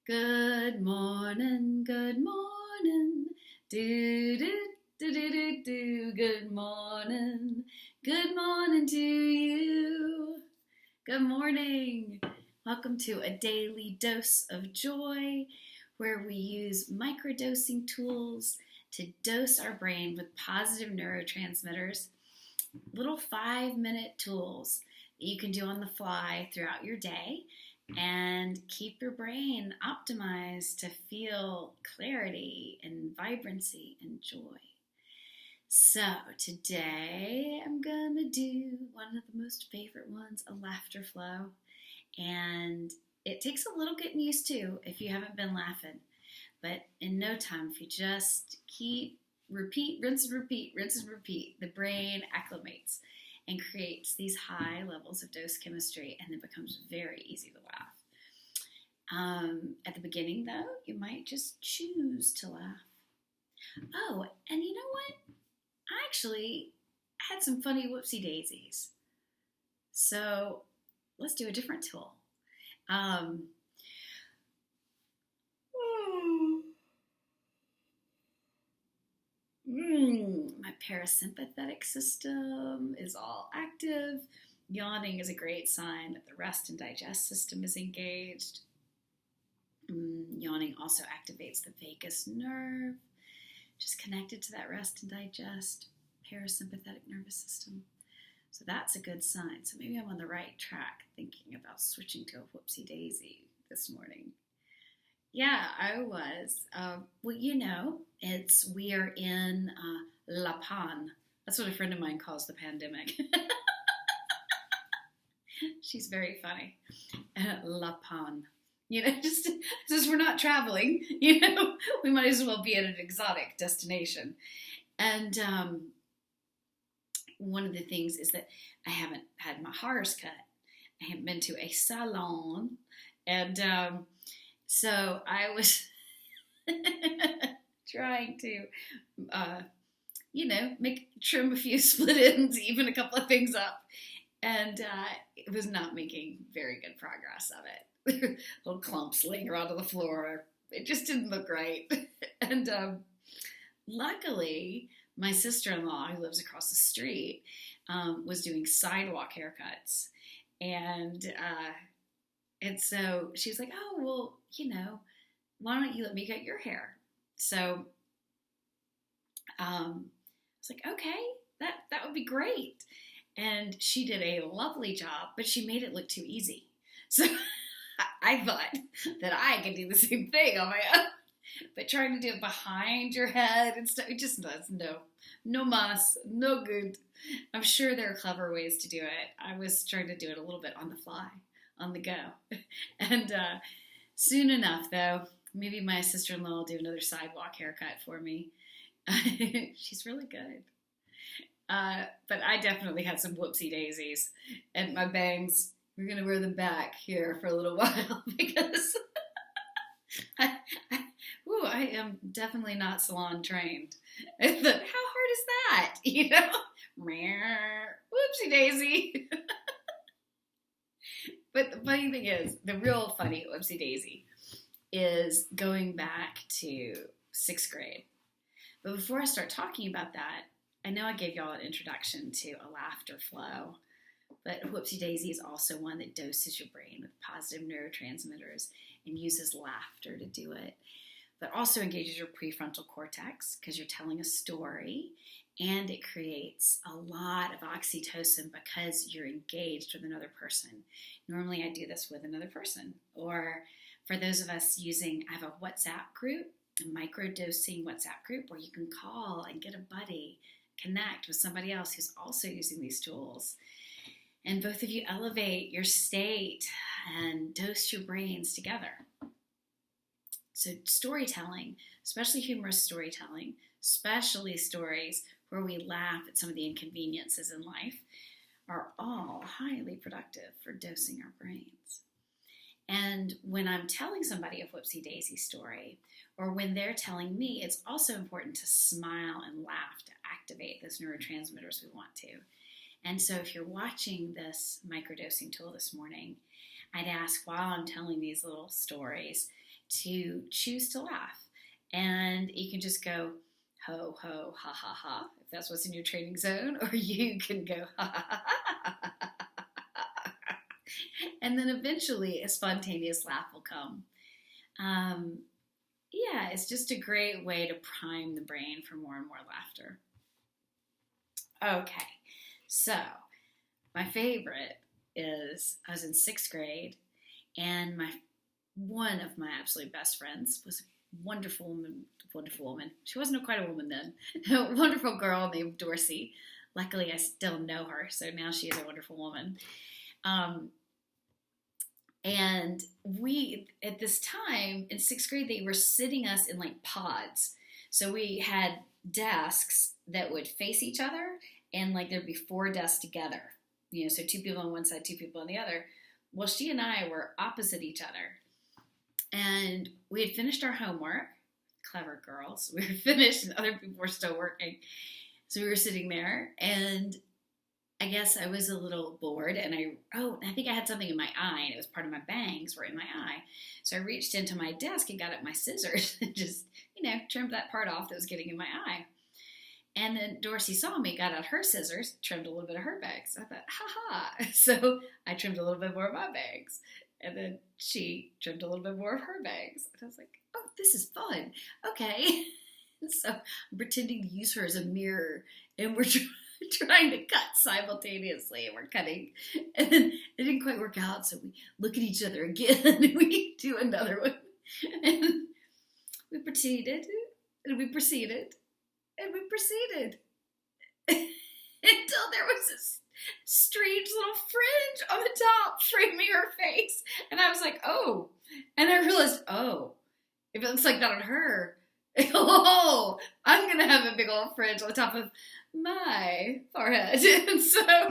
Good morning, good morning. Do do do do do do. Good morning. Good morning to you. Good morning. Welcome to a daily dose of joy where we use microdosing tools to dose our brain with positive neurotransmitters, little 5-minute tools that you can do on the fly throughout your day and keep your brain optimized to feel clarity and vibrancy and joy. So today I'm gonna do one of the most favorite ones, a laughter flow. And it takes a little getting used to if you haven't been laughing. But in no time, if you just repeat, rinse and repeat, rinse and repeat, the brain acclimates and creates these high levels of dose chemistry, and it becomes very easy to laugh. At the beginning, though, you might just choose to laugh. Oh, and you know what? I actually had some funny whoopsie daisies. So let's do a different tool. My parasympathetic system is all active. Yawning is a great sign that the rest and digest system is engaged. Yawning also activates the vagus nerve, which is connected to that rest and digest parasympathetic nervous system. So that's a good sign. So maybe I'm on the right track thinking about switching to a whoopsie daisy this morning. Yeah, I was. Well, we are in La Pan. That's what a friend of mine calls the pandemic. She's very funny. La Pan. Just since we're not traveling, we might as well be at an exotic destination. And one of the things is that I haven't had my hairs cut. I haven't been to a salon. And so I was trying to, trim a few split ends, even a couple of things up. And it was not making very good progress of it. Little clumps laying around on the floor. It just didn't look right. And luckily, my sister-in-law, who lives across the street, was doing sidewalk haircuts. And so she was like, oh, well, why don't you let me cut your hair? So I was like, okay, that would be great. And she did a lovely job, but she made it look too easy. So I thought that I could do the same thing on my own. But trying to do it behind your head and stuff, it just does no mas, no good. I'm sure there are clever ways to do it. I was trying to do it a little bit on the fly, on the go. And soon enough, though, maybe my sister-in-law will do another sidewalk haircut for me. She's really good. But I definitely had some whoopsie daisies. And my bangs, we're going to wear them back here for a little while because I am definitely not salon trained. I thought, how hard is that? Whoopsie daisy. But the funny thing is, the real funny whoopsie daisy is going back to 6th grade. But before I start talking about that, I know I gave y'all an introduction to a laughter flow, but whoopsie daisy is also one that doses your brain with positive neurotransmitters and uses laughter to do it, but also engages your prefrontal cortex because you're telling a story, and it creates a lot of oxytocin because you're engaged with another person. Normally I do this with another person, or for those of us I have a WhatsApp group, a microdosing WhatsApp group where you can call and get a buddy, connect with somebody else who's also using these tools. And both of you elevate your state and dose your brains together. So storytelling, especially humorous storytelling, especially stories where we laugh at some of the inconveniences in life, are all highly productive for dosing our brains. And when I'm telling somebody a whoopsie daisy story, or when they're telling me, it's also important to smile and laugh to activate those neurotransmitters we want to. And so if you're watching this microdosing tool this morning, I'd ask while I'm telling these little stories to choose to laugh. And you can just go, ho, ho, ha, ha, ha, if that's what's in your training zone, or you can go, ha, ha, ha, ha, ha, ha, ha. And then eventually a spontaneous laugh will come. Yeah, it's just a great way to prime the brain for more and more laughter. Okay, so my favorite is I was in 6th grade, and one of my absolute best friends was a wonderful woman. She wasn't quite a woman then. A wonderful girl named Dorsey. Luckily, I still know her, so now she is a wonderful woman. And we, at this time, in 6th grade, they were sitting us in like pods. So we had desks that would face each other, and like there'd be 4 desks together. You know, so 2 people on one side, 2 people on the other. Well, she and I were opposite each other. And we had finished our homework. Clever girls. We were finished and other people were still working. So we were sitting there, and I guess I was a little bored, and I think I had something in my eye, and it was part of my bangs were in my eye. So I reached into my desk and got out my scissors and just, trimmed that part off that was getting in my eye. And then Dorsey saw me, got out her scissors, trimmed a little bit of her bangs. I thought, ha-ha. So I trimmed a little bit more of my bangs. And then she trimmed a little bit more of her bangs. And I was like, oh, this is fun. Okay. And so I'm pretending to use her as a mirror, and we're trying to cut simultaneously, and we're cutting. And then it didn't quite work out, so we look at each other again, and we do another one. And we proceeded, and we proceeded, and we proceeded until there was this strange little fringe on the top framing her face. And I was like, oh. And I realized, oh, if it looks like that on her, oh, I'm going to have a big old fringe on the top of my forehead. And so, I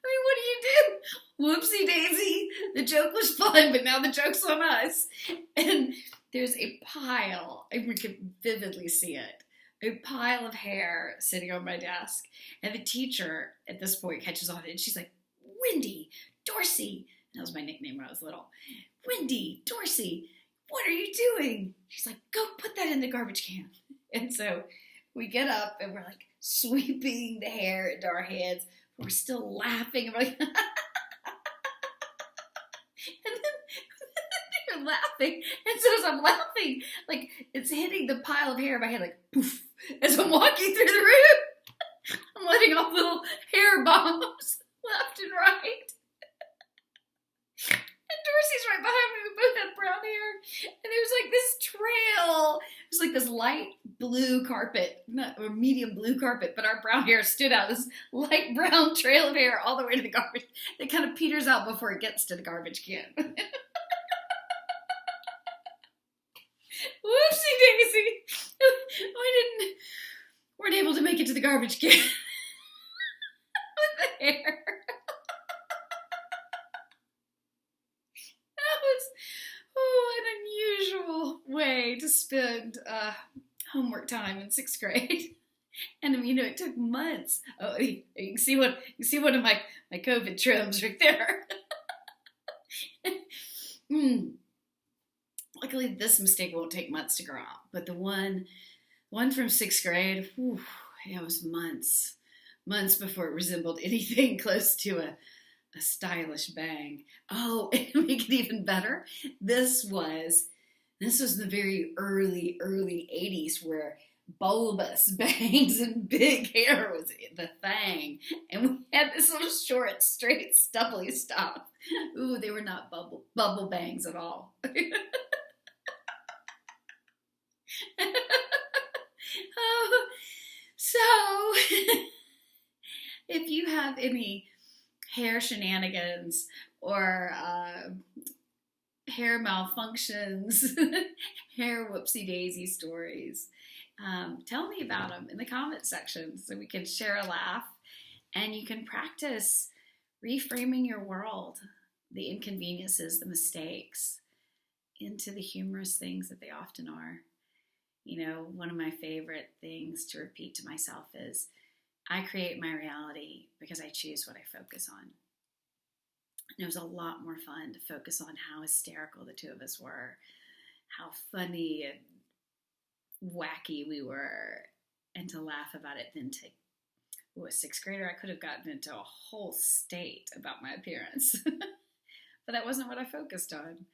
mean, what do you do? Whoopsie Daisy. The joke was fun, but now the joke's on us. And there's a pile, and we can vividly see it, a pile of hair sitting on my desk. And the teacher at this point catches on it, and she's like, Wendy, Dorsey. That was my nickname when I was little. Wendy, Dorsey, what are you doing? She's like, go put that in the garbage can. And so we get up, and we're like sweeping the hair into our heads. We're still laughing. And we're like, and then they're laughing. And so as I'm laughing, like it's hitting the pile of hair in my head, like poof. As I'm walking through the room, I'm letting off little hair bombs left and right. And Dorsey's right behind me. We both had brown hair. And there's like this trail. There's like this light blue carpet, or medium blue carpet, but our brown hair stood out. This light brown trail of hair all the way to the garbage. It kind of peters out before it gets to the garbage can. Whoopsie Daisy. We weren't able to make it to the garbage can with the hair. That was an unusual way to spend homework time in 6th grade. And I mean, it took months. Oh, you can see one of my COVID trims right there. Luckily, this mistake won't take months to grow out. But the one from 6th grade, it was months before it resembled anything close to a stylish bang. Oh, and to make it even better, this was the very early 80s where bulbous bangs and big hair was the thing. And we had this little short, straight, stubbly stuff. Ooh, they were not bubble bangs at all. So, if you have any hair shenanigans or hair malfunctions, hair whoopsie daisy stories, tell me about them in the comment section so we can share a laugh, and you can practice reframing your world, the inconveniences, the mistakes, into the humorous things that they often are. One of my favorite things to repeat to myself is, I create my reality because I choose what I focus on. And it was a lot more fun to focus on how hysterical the two of us were, how funny and wacky we were, and to laugh about it than to, a sixth grader, I could have gotten into a whole state about my appearance. But that wasn't what I focused on.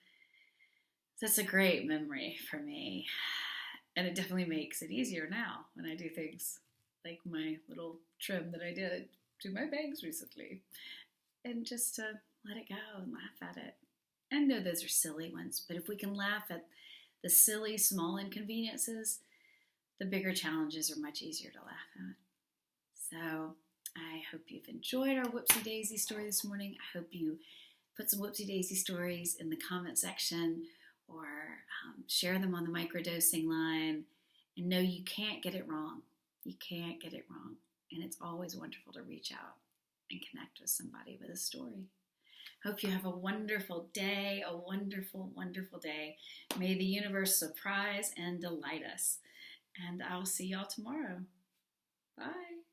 So it's a great memory for me. And it definitely makes it easier now when I do things like my little trim that I did to my bangs recently. And just to let it go and laugh at it. I know those are silly ones, but if we can laugh at the silly, small inconveniences, the bigger challenges are much easier to laugh at. So I hope you've enjoyed our Whoopsie Daisy story this morning. I hope you put some Whoopsie Daisy stories in the comment section or share them on the microdosing line. And know you can't get it wrong. You can't get it wrong. And it's always wonderful to reach out and connect with somebody with a story. Hope you have a wonderful day, a wonderful, wonderful day. May the universe surprise and delight us. And I'll see y'all tomorrow. Bye.